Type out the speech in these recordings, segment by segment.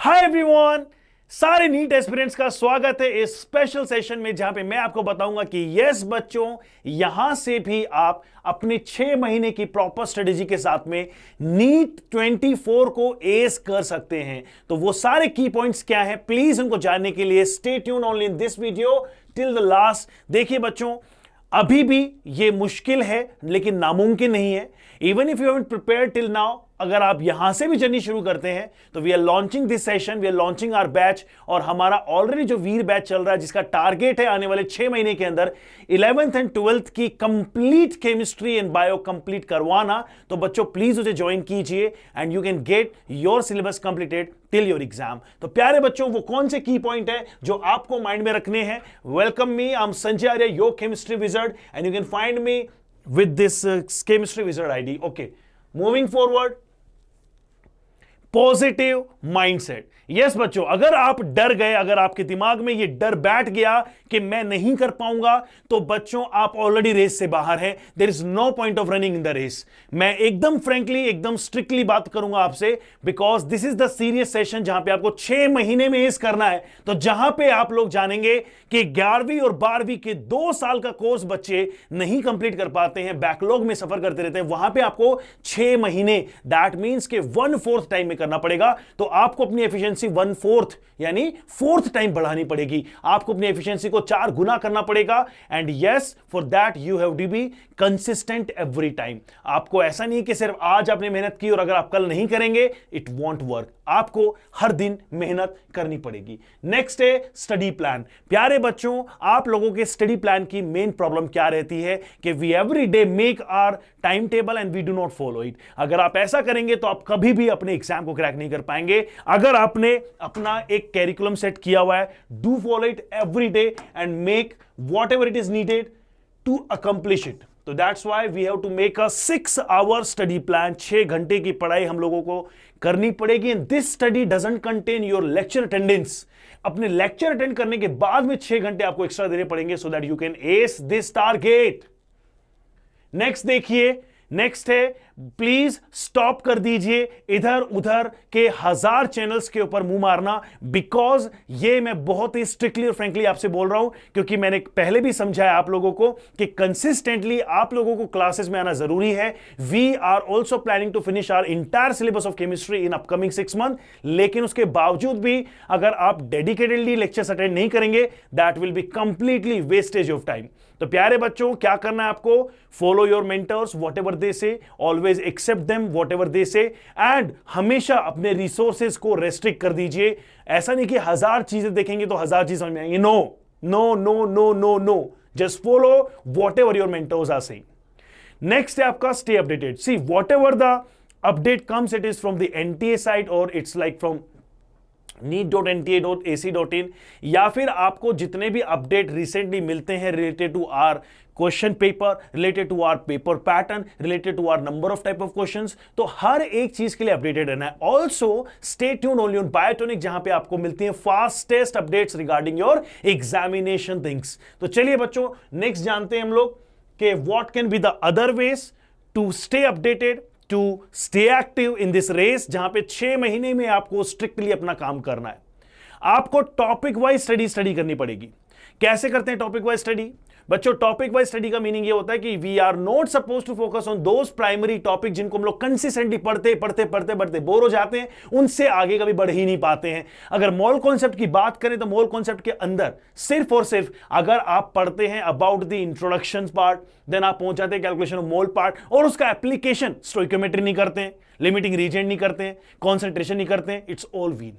Hi everyone, सारे NEET aspirants का स्वागत है इस स्पेशल सेशन में जहां पे मैं आपको बताऊंगा कि यस बच्चों, यहां से भी आप अपने 6 महीने की प्रॉपर स्ट्रेटेजी के साथ में नीट 24 को एस कर सकते हैं। तो वो सारे की पॉइंट्स क्या हैं, प्लीज उनको जानने के लिए stay tune only in this video till the last. देखिए बच्चों, अभी भी ये मुश्किल है लेकिन नामुमकिन नहीं है। Even if you haven't prepared till now, अगर आप यहां से भी जर्नी शुरू करते हैं तो we are launching this session, we are launching our batch. और हमारा ऑलरेडी जो वीर बैच चल रहा है जिसका टारगेट है आने वाले 6 महीने के अंदर 11th एंड 12th की complete chemistry and bio complete करवाना। तो बच्चों प्लीज उसे ज्वाइन कीजिए and you can get your syllabus completed till your exam. तो प्यारे बच्चों, वो कौन से की पॉइंट है जो आपको माइंड में रखने हैं? Welcome me, I am Sanjay Arya, your chemistry wizard, and you can find me with this chemistry wizard ID. Okay, moving forward, positive mindset. Yes बच्चों, अगर आप डर गए, अगर आपके दिमाग में ये डर बैठ गया कि मैं नहीं कर पाऊंगा, तो बच्चों आप ऑलरेडी रेस से बाहर हैं। There is no point of running in the race. मैं एकदम फ्रेंकली, एकदम स्ट्रिक्टली बात करूंगा आपसे, because this is the serious session जहां पे आपको 6 महीने में एस करना है। तो जहां पे आप लोग जानेंगे कि 11वीं और 12वीं के 2 साल का कोर्स बच्चे नहीं कंप्लीट कर पाते हैं, बैकलॉग में सफर करते रहते हैं, वहां पे आपको 6 महीने, दैट मींस के 1/4 टाइम में करना पड़ेगा। तो आपको अपनी एफिशिएंसी 1/4 यानी 4th टाइम बढ़ानी पड़ेगी। आपको अपनी एफिशिएंसी को 4 गुना करना पड़ेगा। And yes, for that you have to be consistent every time. आपको ऐसा नहीं कि सिर्फ आज आपने मेहनत की और अगर आप कल नहीं करेंगे, इट वॉन्ट वर्क। आपको हर दिन मेहनत करनी पड़ेगी। नेक्स्ट है स्टडी प्लान। प्यारे बच्चों, आप लोगों के स्टडी प्लान की मेन प्रॉब्लम क्या रहती है कि we every day make our time table and we do not follow it. अगर आप ऐसा करेंगे तो आप कभी भी अपने एग्जाम को क्रैक नहीं कर पाएंगे। अगर आपने अपना एक कैरिकुलम सेट किया हुआ है, do follow it every day and make whatever it is needed to accomplish it. तो that's why we have to make a 6 hour study plan. 6 घंटे की पढ़ाई हम लोगों को करनी पड़ेगी। And this study doesn't contain your lecture attendance. अपने लेक्चर अटेंड करने के बाद में 6 घंटे आपको एक्स्ट्रा देने पड़ेंगे so that you can S this target. Next देखिए, नेक्स्ट है, प्लीज स्टॉप कर दीजिए इधर उधर के 1000 चैनल्स के ऊपर मुंह मारना। बिकॉज ये मैं बहुत ही स्ट्रिक्टली और फ्रेंकली आपसे बोल रहा हूं, क्योंकि मैंने पहले भी समझाया आप लोगों को कि कंसिस्टेंटली आप लोगों को क्लासेस में आना जरूरी है। We are also planning to finish our entire syllabus of chemistry in upcoming 6 month. लेकिन उसके बावजूद भी अगर आप डेडिकेटेडली लेक्चर्स अटेंड नहीं करेंगे, that will be completely wastage of time. तो प्यारे बच्चों, क्या करना है आपको? Follow your mentors, whatever they say, always accept them whatever they say, and हमेशा अपने रिसोर्सेज को रेस्ट्रिक्ट कर दीजिए। ऐसा नहीं कि 1000 चीजें देखेंगे तो 1000 चीजें समझ में आएंगी। No no no no no no, just follow whatever your mentors are saying. Next है आपका stay updated. See, whatever the update comes, it is from the NTA side और इट्स लाइक फ्रॉम neet.nta.ac.in, या फिर आपको जितने भी update recently मिलते हैं related to our question paper, related to our paper pattern, related to our number of type of questions, तो हर एक चीज के लिए अपडेटेड रहना है। Also stay tuned only on Biotonic, जहां पे आपको मिलती हैं fastest updates regarding your examination things. तो चलिए बच्चों, नेक्स्ट जानते हैं हम लोग कि what can be the other ways to stay updated, to stay active in this race, जहां पे 6 महीने में आपको स्ट्रिक्टली अपना काम करना है। आपको टॉपिक वाइज स्टडी करनी पड़ेगी। कैसे करते हैं टॉपिक वाइज स्टडी? बच्चों, टॉपिक वाइज स्टडी का मीनिंग ये होता है कि we are not suppose to focus on those primary topic जिनको हम लोग कंसिस्टेंटली पढ़ते बोर हो जाते हैं, उनसे आगे कभी बढ़ ही नहीं पाते हैं। अगर मोल कॉन्सेप्ट की बात करें तो मोल कॉन्सेप्ट के अंदर सिर्फ और सिर्फ अगर आप पढ़ते हैं about the introduction part, then आप पहुंच जाते हैं कैलकुलेशन ऑफ मोल पार्ट, और उसका एप्लीकेशन स्टोइकियोमेट्री नहीं करते हैं, लिमिटिंग रीजेंट नहीं करते हैं, कॉन्सेंट्रेशन नहीं करते हैं, इट्स ऑल वीन।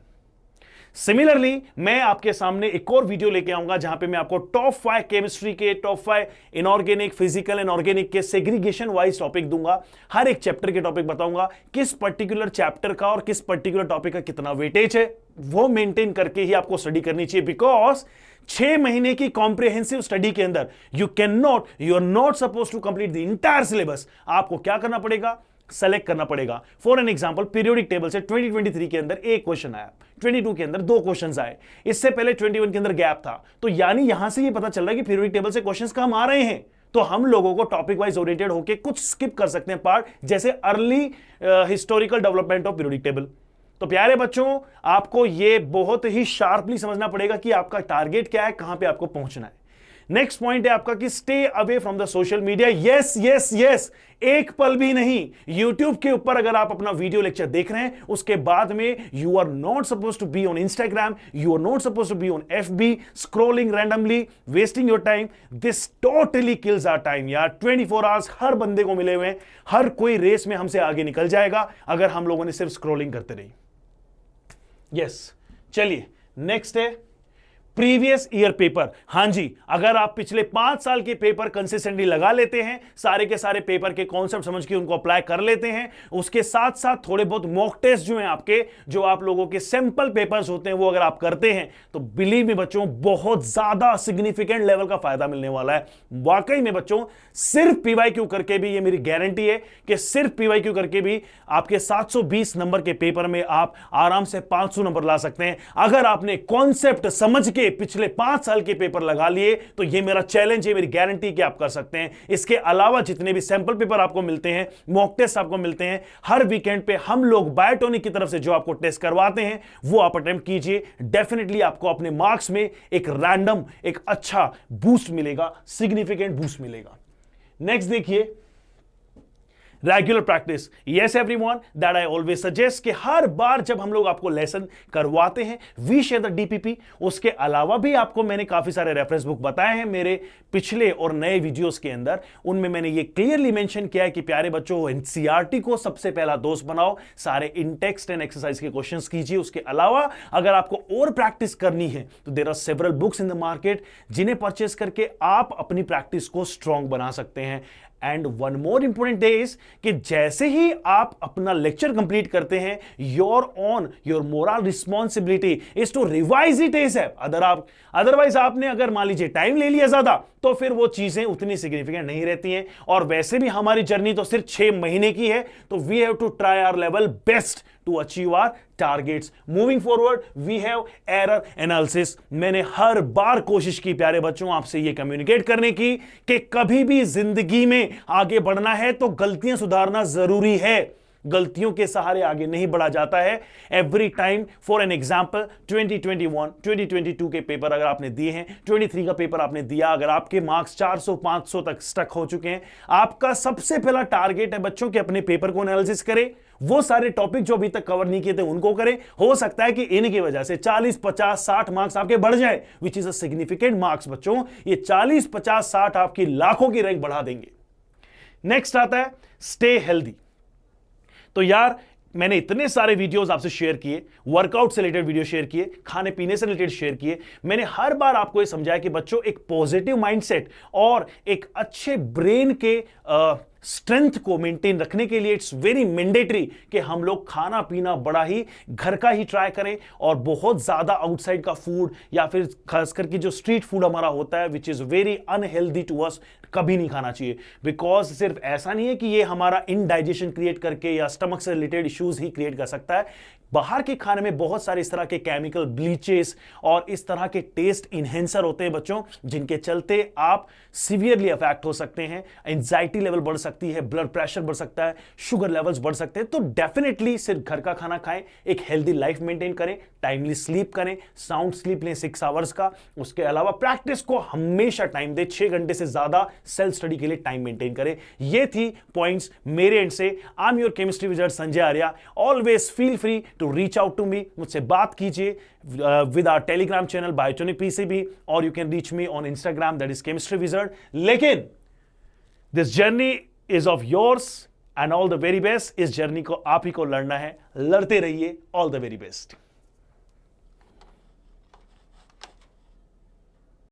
सिमिलरली मैं आपके सामने एक और वीडियो लेके आऊंगा जहां पे मैं आपको टॉप 5 केमिस्ट्री के, top 5 inorganic, physical and organic के सेग्रीगेशन वाइज टॉपिक दूंगा। हर एक चैप्टर के टॉपिक बताऊंगा, किस पर्टिकुलर चैप्टर का और किस पर्टिकुलर टॉपिक का कितना वेटेज है, वो मेंटेन करके ही आपको स्टडी करनी चाहिए। बिकॉज 6 महीने की कॉम्प्रिहेंसिव स्टडी के अंदर you are not suppose to complete the entire syllabus. आपको क्या करना पड़ेगा? सेलेक्ट करना पड़ेगा। For an example, periodic table से 2023 के अंदर एक क्वेश्चन आया, 22 के अंदर 2 क्वेश्चंस आए, इससे पहले 21 के अंदर गैप था। तो यानी यहां से ये पता चल रहा है कि पीरियोडिक टेबल से क्वेश्चंस कम आ रहे हैं। तो हम लोगों को टॉपिक वाइज ओरिएंटेड होकर कुछ स्किप कर सकते हैं पार्ट, जैसे early historical development of periodic table. तो प्यारे बच्चों, आपको यह बहुत ही शार्पली समझना पड़ेगा कि आपका टारगेट क्या है, कहां पे आपको पहुंचना है। नेक्स्ट पॉइंट है आपका कि stay away from the social media. Yes yes yes, एक पल भी नहीं। YouTube के ऊपर अगर आप अपना वीडियो लेक्चर देख रहे हैं, उसके बाद में you are not suppose to be on Instagram, you are not suppose to be on FB, scrolling randomly, wasting your time. This totally kills our time यार। 24 आवर्स हर बंदे को मिले हुए हैं, हर कोई रेस में हमसे आगे निकल जाएगा अगर हम लोगों ने सिर्फ स्क्रोलिंग करते रही। यस, चलिए नेक्स्ट है प्रीवियस ईयर पेपर। हां जी, अगर आप पिछले 5 साल के पेपर कंसिस्टेंटली लगा लेते हैं, सारे के सारे पेपर के कॉन्सेप्ट समझ के उनको अप्लाई कर लेते हैं, उसके साथ साथ थोड़े बहुत मॉक टेस्ट जो हैं आपके, जो आप लोगों के सैंपल पेपर्स होते हैं, वो अगर आप करते हैं तो बिलीव मी बच्चों, बहुत ज्यादा सिग्निफिकेंट लेवल का फायदा मिलने वाला है। वाकई में बच्चों, सिर्फ PYQ करके भी, ये मेरी गारंटी है कि सिर्फ PYQ करके भी आपके 720 नंबर के पेपर में आप आराम से 500 नंबर ला सकते हैं। अगर आपने कॉन्सेप्ट समझ के पिछले 5 साल के पेपर लगा लिए तो यह मेरा चैलेंज है, मेरी गारंटी कि आप कर सकते हैं। इसके अलावा जितने भी सैंपल पेपर आपको मिलते हैं, मॉक टेस्ट आपको मिलते हैं, हर वीकेंड पे हम लोग बायोटॉनिक की तरफ से जो आपको टेस्ट करवाते हैं वो आप अटेम्प्ट कीजिए। डेफिनेटली आपको अपने मार्क्स में एक रैंडम, एक अच्छा बूस्ट मिलेगा, सिग्निफिकेंट बूस्ट मिलेगा। नेक्स्ट देखिए, regular practice. Yes everyone, that I always suggest कि हर बार जब हम लोग आपको लेसन करवाते हैं, वी शेयर द DPP। उसके अलावा भी आपको मैंने काफी सारे रेफरेंस बुक बताए हैं मेरे पिछले और नए वीडियोस के अंदर। उनमें मैंने ये क्लियरली मेंशन किया है कि प्यारे बच्चों, NCERT को सबसे पहला दोस्त बनाओ, सारे इन टेक्स्ट एंड एक्सरसाइज के क्वेश्चंस कीजिए। उसके अलावा अगर आपको और प्रैक्टिस करनी है तो there are several books in the market, जिन्हें परचेस करके आप अपनी प्रैक्टिस को स्ट्रांग बना सकते हैं। And one more important day is कि जैसे ही आप अपना लेक्चर कंप्लीट करते हैं, your moral responsibility is to revise it as otherwise आपने अगर मान लीजिए टाइम ले लिया ज्यादा, तो फिर वो चीजें उतनी सिग्निफिकेंट नहीं रहती हैं। और वैसे भी हमारी जर्नी तो सिर्फ 6 महीने की है, तो we have to try our level best to achieve our targets. Moving forward we have error analysis. मैंने हर बार कोशिश की प्यारे बच्चों आपसे ये कम्युनिकेट करने की कि कभी भी जिंदगी में आगे बढ़ना है तो गलतियां सुधारना जरूरी है। गलतियों के सहारे आगे नहीं बढ़ा जाता है। Every time, for an example, 2021 2022 के पेपर अगर आपने दिए हैं, 23 का पेपर आपने दिया, अगर आपके मार्क्स 400 500 तक स्टक हो चुके हैं, आपका सबसे पहला टारगेट है बच्चों के अपने पेपर को एनालिसिस करें, वो सारे टॉपिक जो अभी तक कवर नहीं किए थे उनको करें। हो सकता है कि इनकी वजह से 40 50 60 मार्क्स आपके बढ़ जाए, which is a significant marks बच्चों। ये 40 50 60 आपकी लाखों की रैंक बढ़ा देंगे। नेक्स्ट आता है स्टे हेल्दी। तो यार, मैंने इतने सारे वीडियोस आपसे शेयर किए, वर्कआउट से रिलेटेड वीडियो शेयर किए, खाने पीने से रिलेटेड शेयर किए। मैंने हर बार आपको यह समझाया कि बच्चों, एक पॉजिटिव माइंडसेट और एक अच्छे ब्रेन के स्ट्रेंथ को मेंटेन रखने के लिए इट्स वेरी मैंडेटरी कि हम लोग खाना पीना बड़ा ही घर का ही ट्राई करें, और बहुत ज्यादा आउटसाइड का फूड या फिर खास करके जो स्ट्रीट फूड हमारा होता है which is very unhealthy to us, कभी नहीं खाना चाहिए। बिकॉज सिर्फ ऐसा नहीं है कि ये हमारा इनडाइजेशन क्रिएट करके या स्टमक से रिलेटेड इश्यूज ही क्रिएट कर सकता है। बाहर के खाने में बहुत सारे इस तरह के केमिकल, ब्लीचेस और इस तरह के टेस्ट इनहेंसर होते हैं बच्चों, जिनके चलते आप सीवियरली अफेक्ट हो सकते हैं। एंजाइटी लेवल बढ़ सकती है, ब्लड प्रेशर बढ़ सकता है, शुगर लेवल्स बढ़ सकते हैं। तो डेफिनेटली सिर्फ घर का खाना खाएं, एक हेल्दी लाइफ मेंटेन करें, टाइमली स्लीप करें, साउंड स्लीप लें 6 आवर्स का। उसके अलावा प्रैक्टिस को हमेशा टाइम दें, 6 घंटे से ज्यादा सेल्फ स्टडी के लिए टाइम मेंटेन करें। ये थी पॉइंट्स मेरे एंड से। I am your chemistry wizard Sanjay Arya. Always feel free to reach out to me, मुझसे बात कीजिए with our telegram channel Biotonic PCB, or you can reach me on Instagram, that is Chemistry Wizard. लेकिन this journey is of yours and all the very best. इस journey को आप ही को लड़ना है, लड़ते रहिए। All the very best.